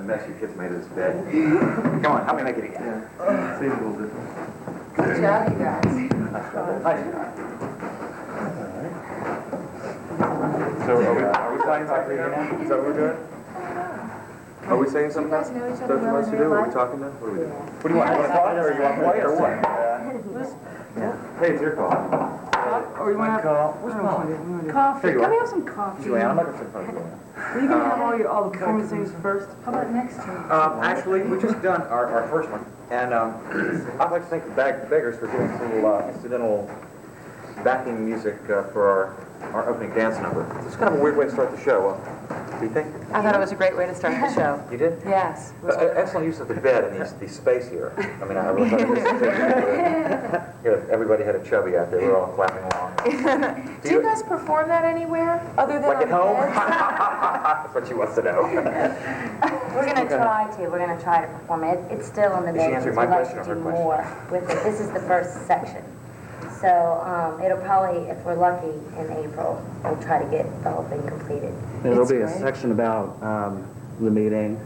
the mess you kids made of this bed. Come on, help me make it again. Seems a little different. Good job, you guys. Nice. So are we signing back here now? Is that what we're doing? Are we saying something? You guys know each other What well wants in to do? real Are we life? talking now? What do we do? What do you want? You want to talk or you want to play or what? Hey, it's your call. Or you want to have coffee? Here you Can we are. have some coffee? Juliana, I'm not going to sit in front of you. Are you going to have all the performance things first? How about next time? Actually, we just done our first one, and I'd like to thank the Beggars for doing some little incidental backing music for our opening dance number. It's kind of a weird way to start the show. Do you think? I thought it was a great way to start the show. You did? Yes. Excellent use of the bed and the space here. I mean, I really thought it was everybody had a chubby out there. We were all clapping along. Do you guys perform that anywhere other than Like on at home? beds? That's what she wants to know. We're going to try to. We're going to try to perform it. It's still in the Is she making. answering We'd my like question to or do her question? more with it. This is the first section. So it'll probably, if we're lucky, in April, we'll try to get the whole thing completed. There'll be a great. section about the meeting,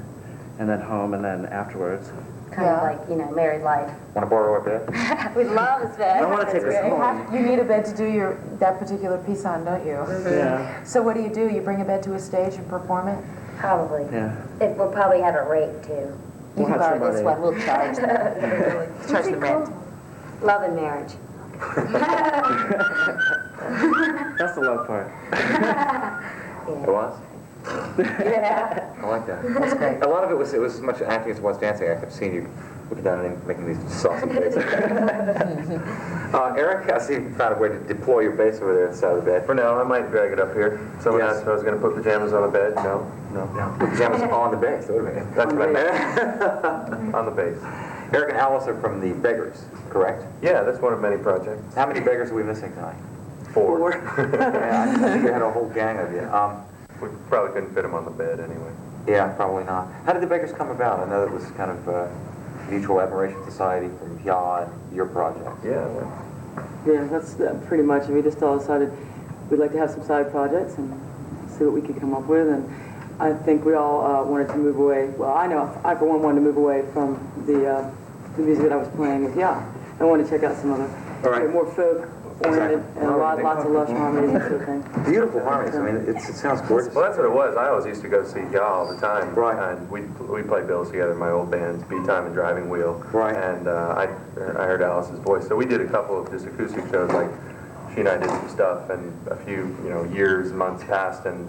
and then home, and then afterwards. Kind of like, married life. Want to borrow a bed? We love this bed. I want to take this home. You need a bed to do that particular piece on, don't you? Yeah, So what do? You bring a bed to a stage and perform it? Probably. yeah. We'll probably have it raped, too. You We'll can have borrow this somebody- one, we'll charge that. Charge the rent. Love and marriage. That's the love part. It was? Yeah. I like that. That's great. A lot of it was as much acting as it was dancing. I kept seeing you looking down and making these saucy faces. Eric, I see you found a way to deploy your bass over there inside of the bed. For now, I might drag it up here. Someone Yes. asked if I was going to put pajamas on the bed. No. Put pajamas on the bass. That would have been That's what I meant. On the bass. Eric and Alice are from the Beggars, correct? Yeah, that's one of many projects. How many Beggars are we missing tonight? 4. Yeah, I think we had a whole gang of you. We probably couldn't fit them on the bed anyway. Yeah, probably not. How did the Beggars come about? I know it was kind of Mutual Admiration Society from Yaw and your project. Yeah. Yeah, that's pretty much it. We just all decided we'd like to have some side projects and see what we could come up with. And I think we all wanted to move away. Well, I know I for one wanted to move away from the music that I was playing with Yaw. I wanted to check out some other more folk oriented and lots of lush harmonies and sort of thing. Beautiful harmonies. I mean, it sounds gorgeous. Well, that's what it was. I always used to go see Yaw all the time. Right. And we played bills together in my old bands, Beat Time and Driving Wheel. Right. And I heard Alice's voice. So we did a couple of just acoustic shows. Like she and I did some stuff, and a few years, months passed, and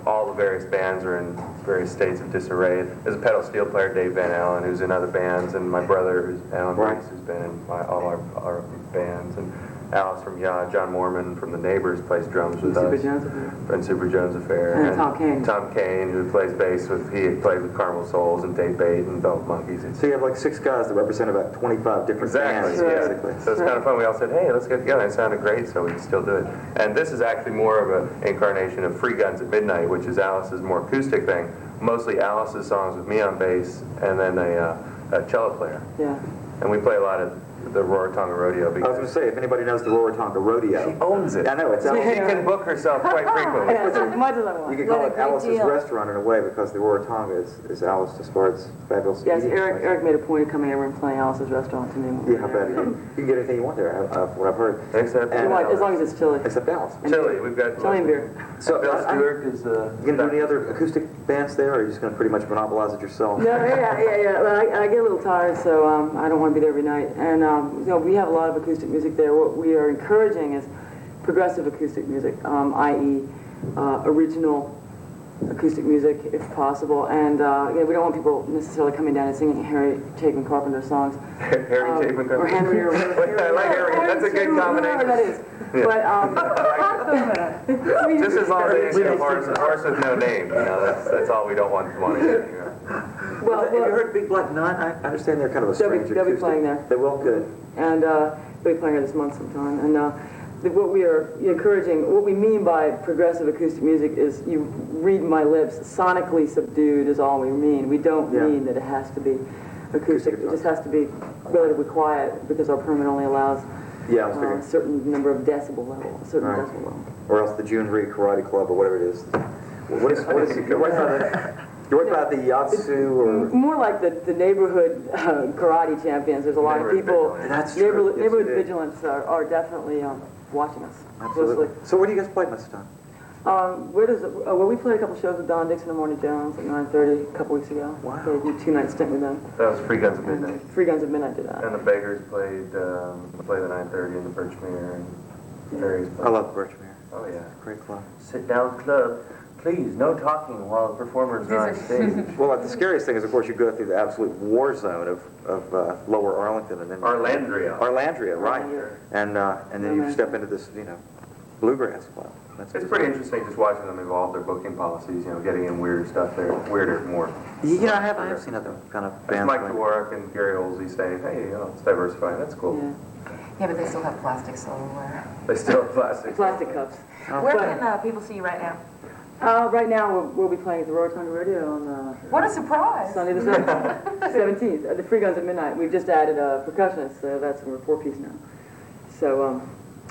all the various bands are in various states of disarray. There's a pedal steel player, Dave Van Allen, who's in other bands, and my brother, who's Alan Reese, who's been in all our bands, and Alice from Yaw, John Mormon from The Neighbors plays drums with Super us. Jones Affair. And Super Jones Affair. And Tom Kane. Tom Kane, who plays bass with, he had played with Carnival Souls and Dave Bate and Belt Monkeys. So you have like 6 guys that represent about 25 different Exactly, bands, yeah. basically. So it's kind of fun. We all said, hey, let's get together. It sounded great, so we can still do it. And this is actually more of an incarnation of Free Guns at Midnight, which is Alice's more acoustic thing. Mostly Alice's songs with me on bass, and then a cello player. Yeah. And we play a lot of the Rarotonga Rodeo I was because going to say, if anybody knows the Rarotonga Rodeo, she owns it. I know, it's She Alice. can book herself quite frequently. Yeah, as much as I You want. could What call a it great Alice's deal. restaurant in a way because the Rarotonga is Alice Despard's fabulous Yes, eating place. Eric made a point of coming over and playing Alice's restaurant to me. when we Yeah, were how bad there. you can get anything you want there, what I've heard. Except And- As long as it's chili. Except Alice. Chili. We've got Chili and beer. So, Bill I- Stewart is You gonna do any other acoustic bands there, or are you just gonna pretty much monopolize it yourself? No, yeah. Well, I get a little tired, so I don't want to be there every night. And we have a lot of acoustic music there. What we are encouraging is progressive acoustic music, i.e., original acoustic music, if possible. And we don't want people necessarily coming down and singing Harry Chapin Carpenter songs. Harry Chapin. Or Henry or I like Harry. That's a good whatever that combination. is. But Just as long as they didn't get horse with no name, that's all we don't want to hear. well, Have you heard Big Black Nine? I understand they're kind of a They'll be- strange they'll be acoustic. playing there. They will? Good. and they'll be playing here this month sometime. And what we are encouraging, what we mean by progressive acoustic music is, you read my lips, sonically subdued is all we mean. We don't mean that it has to be acoustic. It just has to be relatively quiet because our permit only allows Yeah, I was a figuring. certain number of decibel level, a certain Right. decibel level. Or else the June Reed Karate Club or whatever it is. What is What about the Yatsu or? More like the neighborhood karate champions. There's a lot of Neighborhood people. vigilance. That's true. Neighborhood, Yes, neighborhood it is. vigilance are definitely watching us Absolutely. closely. So where do you guys play most of the time? Where does it, well, we played a couple shows with Don Dixon and Morning Jones at 9:30 a couple weeks ago. Wow. Played a 2-night stint with them. That was Free Guns at Midnight. Free Guns at Midnight did that. And the Beggars played the 9:30 in the Birchmere and various places. I love Birchmere. Oh, yeah. Great club. Sit down club. Please, no talking while the performers are on stage. Well, the scariest thing is, of course, you go through the absolute war zone of Lower Arlington and then Arlandria. Arlandria, right? And then you Arlandria. step into this, bluegrass club. That's It's pretty interesting just watching them evolve their booking policies, getting in weirder stuff there, weirder, more. I have seen other kind of That's bands. Mike playing. Dvorak and Gary Olsey saying, hey, it's diversifying, that's cool. Yeah. Yeah, but they still have plastic silverware. They still have plastic. Plastic cups. Where can people see you right now? Right now, we'll be playing at the Rotunda Radio on What a surprise! Sunday the 17th, at the Free Guns at Midnight. We've just added a percussionist, so we're 4-piece now. So,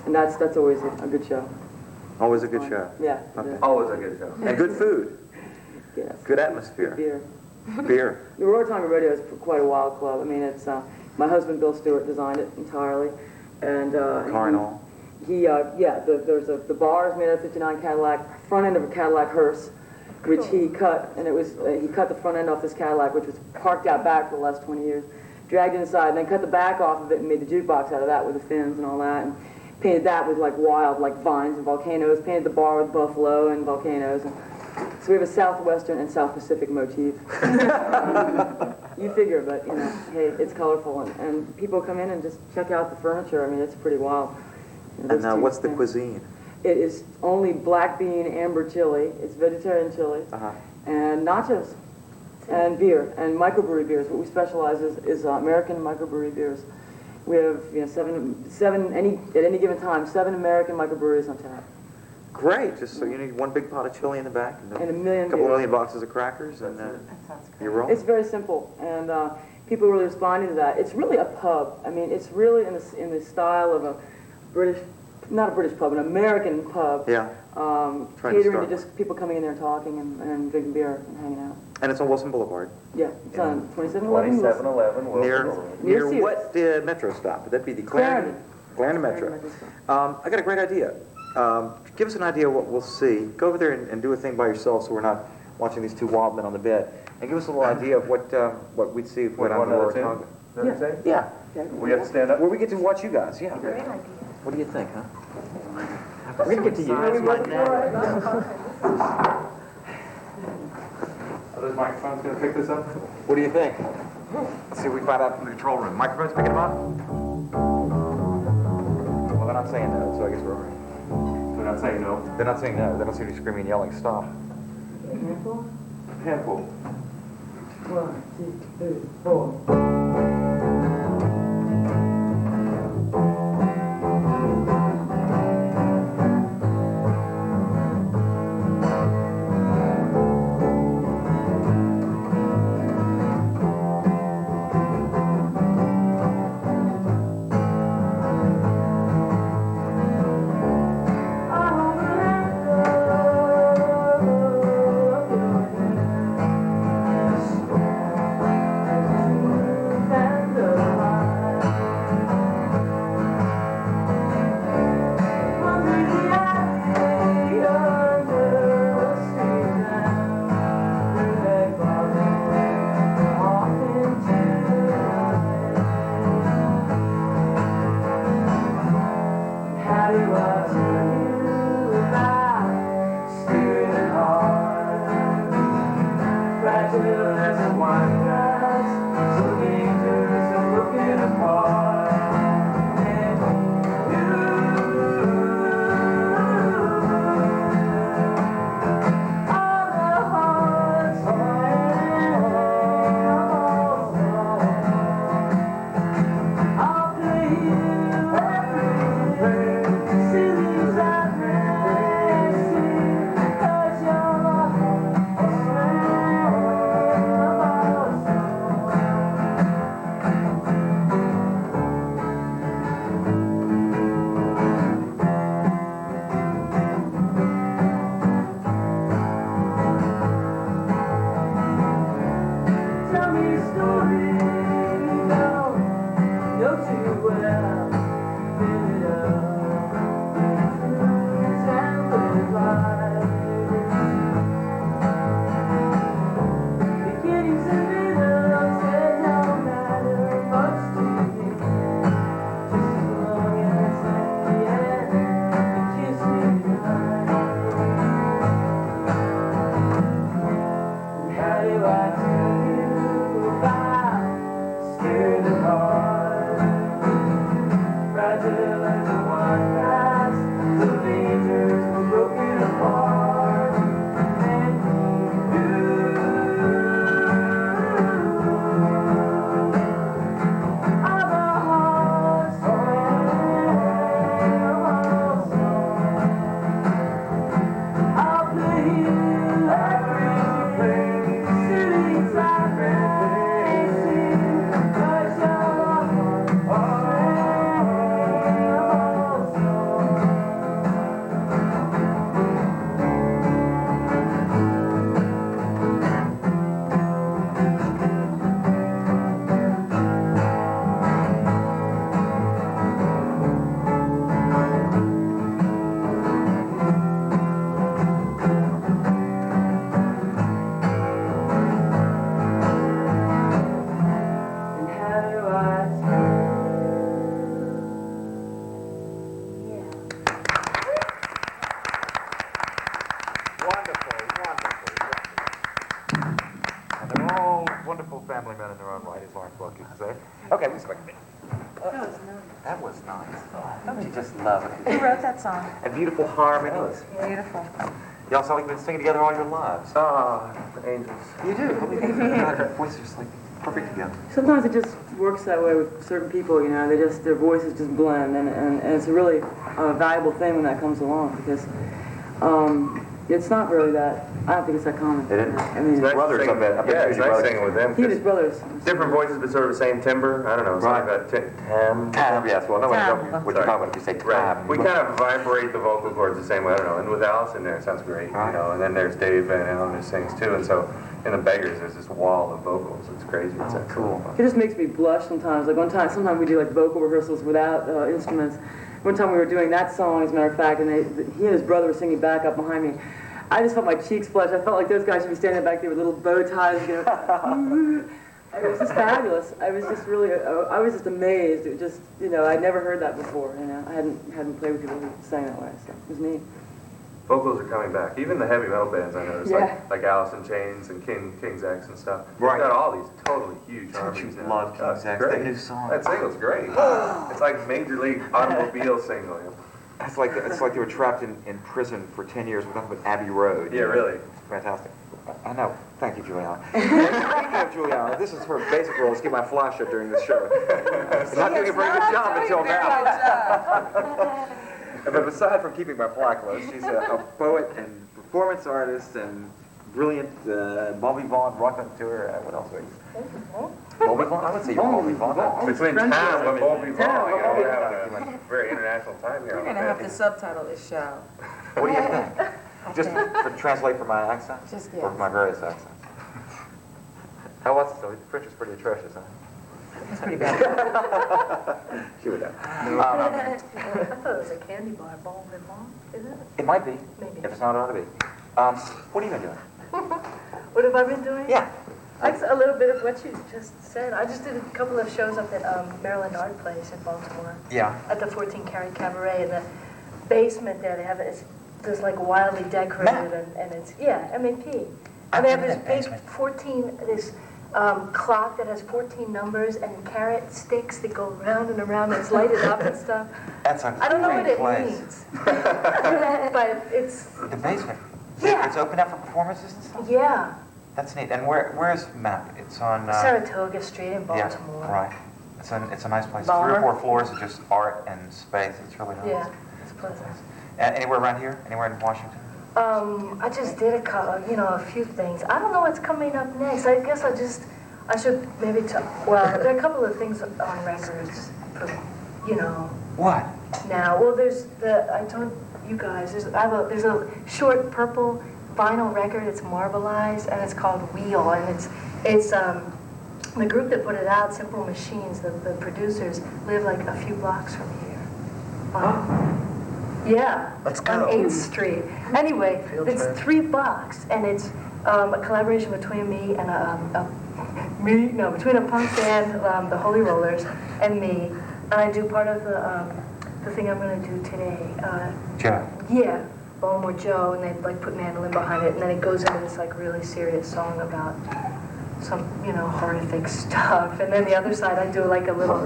and that's always a good show. Always a good show. Yeah. Okay. Always a good show. And good food. Yes. Good atmosphere. Beer. Beer. The Rotunda Radio is quite a wild club. I mean, it's my husband Bill Stewart designed it entirely, and Car and all. There's the bar is made of '59 Cadillac, front end of a Cadillac hearse, which he cut, and it was he cut the front end off this Cadillac, which was parked out back for the last 20 years, dragged it inside, and then cut the back off of it and made the jukebox out of that with the fins and all that, and painted that with wild vines and volcanoes, painted the bar with buffalo and volcanoes, and so we have a southwestern and South Pacific motif. You figure, but hey, it's colorful, and people come in and just check out the furniture. I mean, it's pretty wild. And what's the cuisine? It is only black bean amber chili. It's vegetarian chili, and nachos, and beer, and microbrewery beers. What we specialize is American microbrewery beers. We have seven at any given time, 7 American microbreweries on tap. Great. Just so you need one big pot of chili in the back and And a million couple beers. million boxes of crackers, and That sounds great. you're rolling. It's very simple, and people really responding to that. It's really a pub. I mean, it's really in the style of a British, not a British pub, an American pub. Yeah. Trying to Catering to start just people coming in there and talking and drinking beer and hanging out. And it's on Wilson Boulevard. Yeah, it's on 2711. 2711 Near Sears. what metro stop? Would that be the Clarendon. Clarendon Metro. I got a great idea. Give us an idea of what we'll see. Go over there and do a thing by yourself so we're not watching these two wild men on the bed. And give us a little idea of what we'd see if we went on the One Lower other Tonga. tune? Is that what you're saying? Yeah. We have to stand up? Where we get to watch you guys, yeah. Great idea. What do you think, huh? We're gonna get to you. Are those microphones going to pick this up? What do you think? Let's see if we find out from the control room. Microphones picking them up? Well, they're not saying no, so I guess we're all right. They're not saying no. They're not saying no. They don't seem to be screaming and yelling, stop. Handful. 1, 2, 3, 4. Found And they're all wonderful family men in their own right, as Lawrence Welk used to say. Okay, let's go. That was nice. Don't you just love it? Who wrote that song? And beautiful harmonies. Beautiful. Y'all sound like you've been singing together all your lives. Ah, angels. You do. God, your voices are just like perfect together. Sometimes it just works that way with certain people, you know, their voices just blend, and it's a really valuable thing when that comes along, because it's not really that, I don't think it's that common. It isn't. I mean, It's nice brothers, singing- I bet. I bet Yeah, you it's two nice brothers. singing with them. he and his 'cause brothers. different voices, but sort of the same timbre. I don't know, something Right. about tam. Tab, yes. Well, no one knows what you're Sorry. talking about if you say Right. tab. We kind of vibrate the vocal cords the same way. I don't know. And with Alice in there, it sounds great. Right. You know. And then there's Dave Van Allen who sings too. And so in the Beggars, there's this wall of vocals. It's crazy. It's Oh, cool. It just makes me blush sometimes. Like sometimes we do like vocal rehearsals without instruments. One time we were doing that song, as a matter of fact, and he and his brother were singing back up behind me. I just felt my cheeks flush. I felt like those guys should be standing back there with little bow ties, you know. It was just fabulous. I was just really, I was just amazed. It just, you know, I'd never heard that before. You know, I hadn't played with people who sang that way, so it was neat. Vocals are coming back. Even the heavy metal bands I noticed, Yeah. like Alice in Chains and King's X and stuff. Right. They've got all these totally huge Don't harmonies you now. love Oh, King's it's X? great. That new song. That single's great. It's like major league automobile single. You know? It's like they were trapped in prison for 10 years with nothing but Abbey Road. Yeah, really. Fantastic. I know. Thank you, Juliana. Speaking of Juliana, this is her basic role is to get my flash up during this show. Not doing a very good job until now. But aside from keeping my fly close, she's a poet and performance artist and brilliant bon vivant, raconteur. What else are you? Bon vivant? I would say you're bon vivant. Between French time and is- Bon Vivant, Time, you know, Bon we're having a very international time here. We're gonna have to subtitle this show. What do you think? Just to translate for my accent? Just Or for my various accents? How was it? So French is pretty atrocious, huh? It's pretty bad. She would know. I thought it was a candy bar, Bon Vivant, isn't it? It might be. Maybe. If it's not, it ought to be. What have you been doing? What have I been doing? Yeah. A little bit of what you just said. I just did a couple of shows up at Maryland Art Place in Baltimore. Yeah. At the 14 Carat Cabaret. In the basement there, they have it's just like wildly decorated and it's, yeah, M.A.P. And they have this big 14, this clock that has 14 numbers and carrot sticks that go round and around and it's lighted up and stuff. That's a I don't know what great it place. means. But it's, The basement. Yeah. It's open up for performances and stuff? yeah, That's neat. And where's Map? It's on... Saratoga Street in Baltimore. Yeah, right. It's a nice place. Balmer. 3 or 4 floors of just art and space. It's really nice. Yeah, it's pleasant. Anywhere around here? Anywhere in Washington? I just did a few things. I don't know what's coming up next. I guess I should maybe well, there are a couple of things on records, What? now. Well, I told you guys, there's a short purple vinyl record, it's marbleized, and it's called Wheel, and it's the group that put it out, Simple Machines, the producers, live like a few blocks from here. Yeah. Let's go. On 8th Street. Anyway, it's $3, and it's a collaboration between me and between a punk band, the Holy Rollers, and me. And I do part of the thing I'm going to do today. Joe. Yeah, Baltimore Joe, and they like put mandolin behind it, and then it goes into this like really serious song about some horrific stuff, and then the other side I do like a little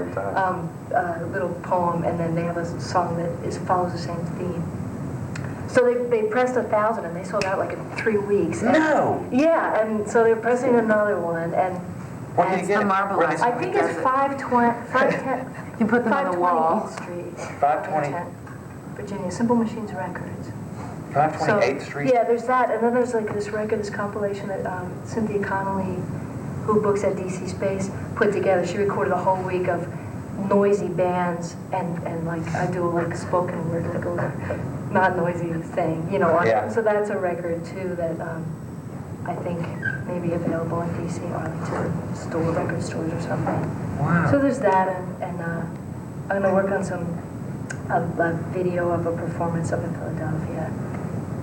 little poem, and then they have a song that follows the same theme. So they pressed 1,000 and they sold out like in 3 weeks. No! Yeah, and so they're pressing another one, and Where can you It's get the it? Marble Where Eyes. they- I think it's 510. You put them on the 520 wall. 8th Street. 520. Virginia, Simple Machines Records. 528th Street? Yeah, there's that, and then there's like this record, this compilation that Cynthia Connolly, who books at DC Space, put together. She recorded a whole week of noisy bands, and like I do like spoken word, like a not noisy thing, Yeah. So that's a record too that I think may be available in DC, Arlington record stores or something. Wow. So there's that, and I'm gonna work on a video of a performance up in Philadelphia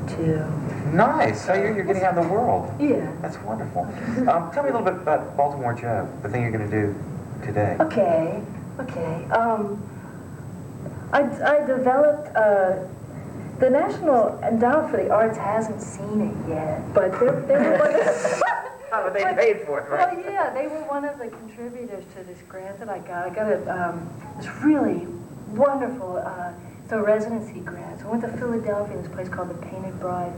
too. Nice. So you're getting out in the world. Yeah. That's wonderful. Tell me a little bit about Baltimore Joe, the thing you're going to do today. Okay. I developed The National Endowment for the Arts hasn't seen it yet, but they were one of But they paid for it, right? Well, yeah, they were one of the contributors to this grant that I got. I got this really wonderful, it's a residency grant. So I went to Philadelphia, this place called the Painted Bride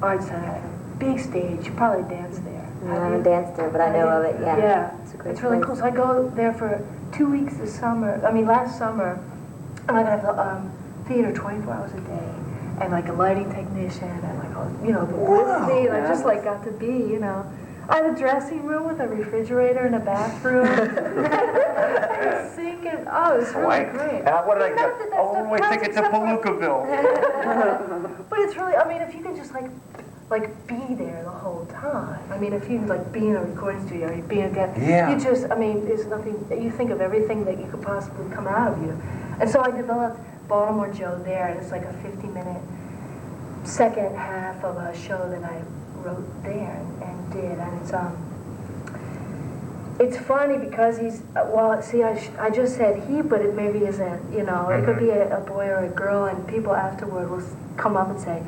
Art Center. Big stage, you probably danced there. I haven't danced there, but I know of it, yeah. Yeah, It's a great it's really place. cool. So I go there for 2 weeks this summer, last summer, and I have theater 24 hours a day, and like a lighting technician, and like, publicity, and I just like got to be, I had a dressing room with a refrigerator and a bathroom. And a sink and, it was really great. What did I get? Not that that's Oh, wait, ticket to Palookaville. But it's really, if you can just like be there the whole time. If you like be in a recording studio, or you be in a dance, you just, there's nothing, you think of everything that you could possibly come out of you. And so I developed Baltimore Joe there, and it's like a 50-minute second half of a show that I wrote there and did. And it's funny because he's, I just said he, but it maybe isn't, it could be a boy or a girl, and people afterward will come up and say,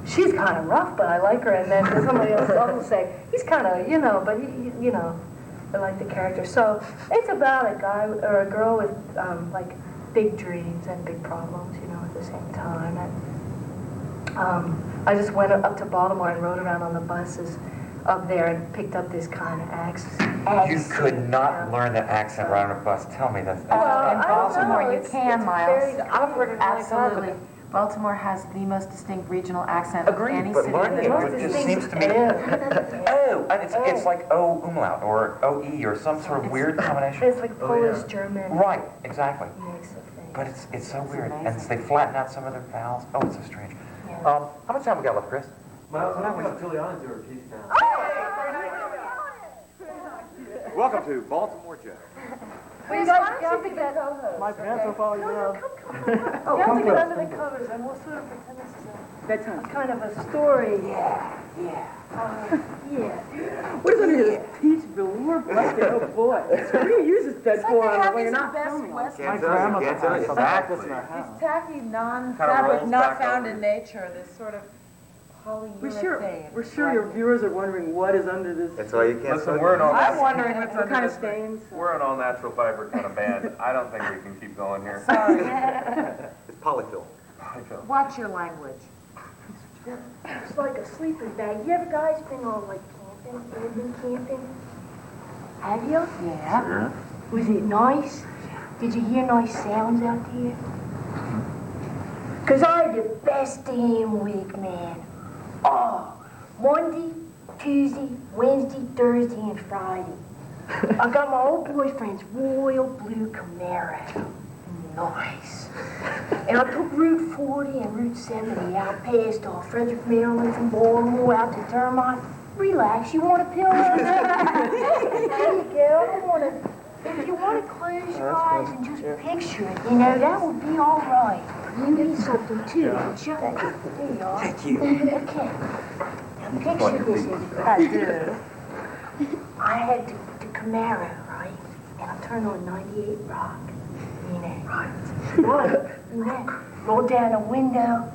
she's kind of rough, but I like her. And then somebody else will say, he's kind of, but he, I like the character. So it's about a guy or a girl with like big dreams and big problems, at the same time. And I just went up to Baltimore and rode around on the buses up there and picked up this kind of accent. You could not learn that accent right on a bus. Tell me that's In impossible. Baltimore, you can, Miles. Very awkward and really Absolutely. Baltimore has the most distinct regional accent of Agreed, any but city in learning the it United just States. seems to me. Oh, and it's like O umlaut or OE or some sort of weird combination. It's like Polish, German. Right, exactly. Mix of things. But it's so weird, and they flatten out some of their vowels. Oh, it's so strange. Yeah. How much time we got left, Chris? Miles, I'm going to Juliana do her piece now. Welcome to Baltimore Joe. Well, you guys have to get My pants will fall No, down. come. You have to get under the covers, and we'll sort of pretend this is Bedtime. kind of a story. Yeah. What is under this peach velour blanket? Oh boy. What do you use this bed for when you're not filming? My grandmother has some necklace in her house. It's tacky, Kinda non-fabric, rolls not back found over. in nature, this sort of polyurethane. We're sure your viewers are wondering what is under this. That's why you can't. Listen, we're an I'm wondering what's What under kind of this. stains? We're an all-natural fiber kind of band. I don't think we can keep going here. It's polyfill. Watch your language. It's like a sleeping bag. You ever guys been on like camping? Have you? Yeah. Was it nice? Did you hear nice sounds out there? Cause I had the best damn week, man. Oh, Monday, Tuesday, Wednesday, Thursday, and Friday. I got my old boyfriend's royal blue Camaro. Nice. And I took Route 40 and Route 70 out past Frederick, Maryland, from Baltimore out to Termont. Relax, you want a pill? There you go. If you want to close your eyes and just picture it, that would be all right. You need something too, don't you? There you are. Thank you. Okay. Now picture this, everybody. I do. I had the Camaro, right? And I turned on 98 Rock. Right. And then rolled down the window,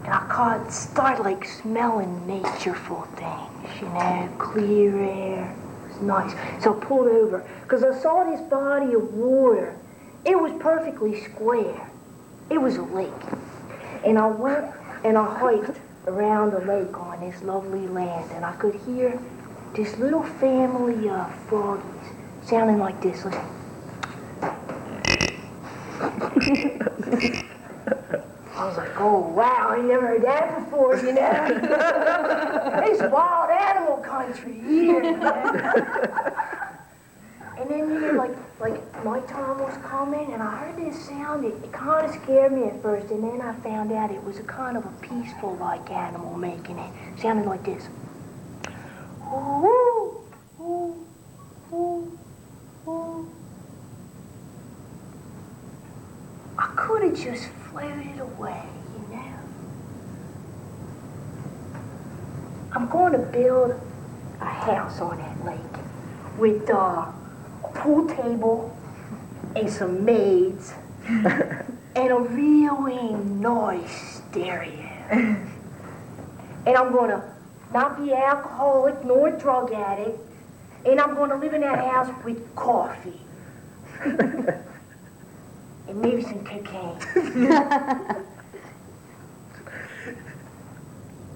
and I started like smelling natureful things, clear air. It was nice. So I pulled over, because I saw this body of water. It was perfectly square. It was a lake. And I went and I hiked around the lake on this lovely land, and I could hear this little family of froggies sounding like this. Listen. I was like, oh, wow, I never heard that before, It's wild animal country here, And then, like nighttime was coming, and I heard this sound. It kind of scared me at first, and then I found out it was a kind of a peaceful, like, animal making it. It sounded like this. Ooh, ooh, ooh, ooh. I could have just floated away, I'm going to build a house on that lake with a pool table and some maids and a really nice dare you. And I'm gonna not be alcoholic nor a drug addict. And I'm gonna live in that house with coffee. And maybe some cocaine.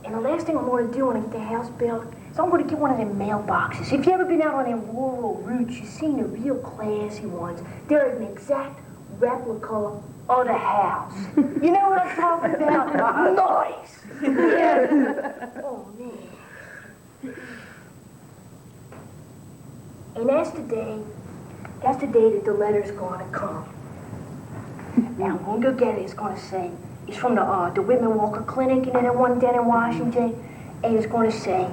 And the last thing I'm gonna do when I get the house built is I'm gonna get one of them mailboxes. If you ever been out on them rural routes, you've seen the real classy ones. They're an exact replica of the house. You know what I'm talking about? Nice! Yeah. Oh, man. And that's the day that the letter's gonna come. Now, I'm gonna go get it. It's gonna say, it's from the Whitman Walker Clinic, and then the one down in Washington, and it's gonna say,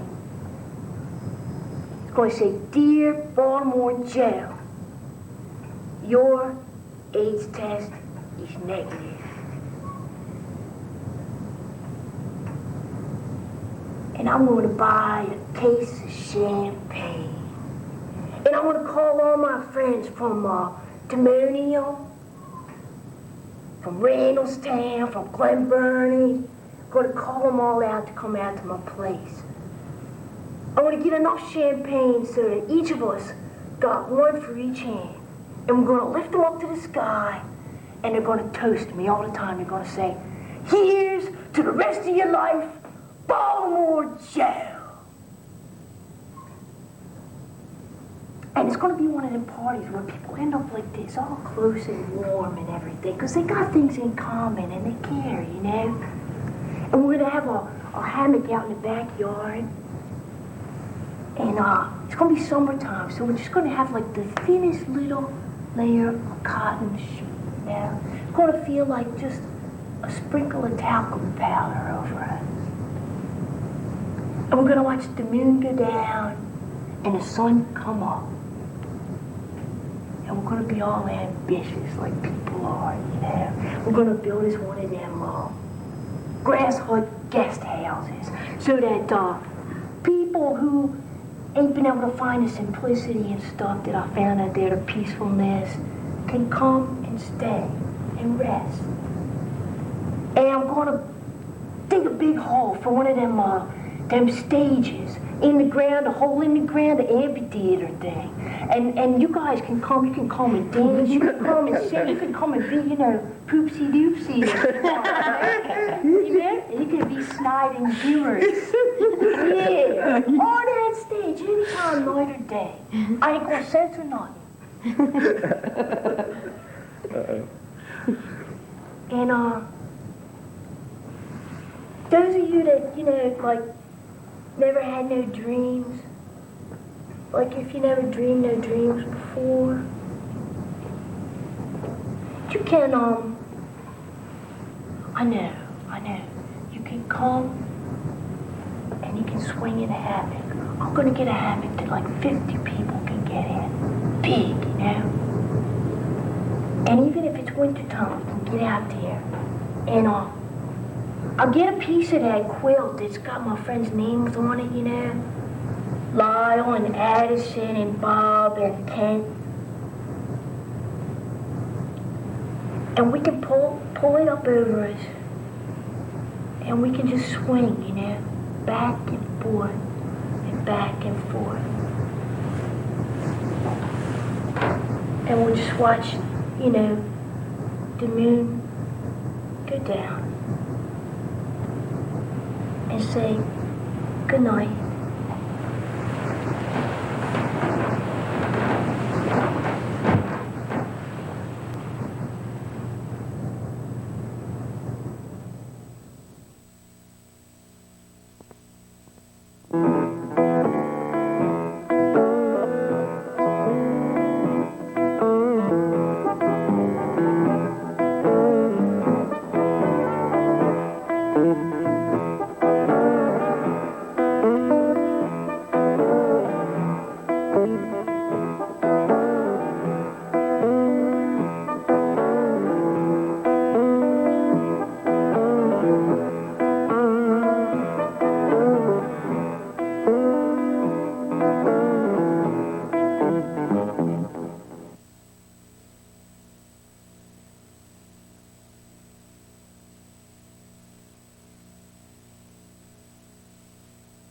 Dear Baltimore Joe, your AIDS test is negative. And I'm gonna buy a case of champagne. And I'm gonna call all my friends from Timonium, from Reynoldstown, from Glen Burnie. I'm gonna call them all out to come out to my place. I want to get enough champagne so that each of us got one for each hand. And we're going to lift them up to the sky, and they're going to toast me all the time. They're going to say, here's to the rest of your life, Baltimore Joe. And it's going to be one of them parties where people end up like this, all close and warm and everything, because they got things in common and they care, you know? And we're going to have a hammock out in the backyard. And it's going to be summertime, so we're just going to have like the thinnest little layer of cotton sheet. Now, it's going to feel like just a sprinkle of talcum powder over us. And we're going to watch the moon go down and the sun come up. And we're going to be all ambitious like people are, you know. We're going to build us one of them grass hut guest houses so that people who ain't been able to find the simplicity and stuff that I found out there, the peacefulness, can come and stay and rest. And I'm gonna dig a big hole for one of them stages in the ground, a hole in the ground, the amphitheater thing. And you guys can come, and dance, you can come and sing, you can come and be, you know, poopsie doopsie. You know? And you can be snide and viewers. Yeah, on that stage, anytime, night or day. I ain't gonna censor nothing. And those of you that, you know, like, never had no dreams, like if you never dreamed no dreams before, you can, I know, you can come and you can swing in a hammock. I'm gonna get a hammock that like 50 people can get in. Big, you know? And even if it's wintertime, we can get out there and I'll get a piece of that quilt that's got my friends' names on it, you know? Lyle and Addison and Bob and Kent. And we can pull it up over us. And we can just swing, you know? Back and forth and back and forth. And we'll just watch, you know, the moon go down. And say good night.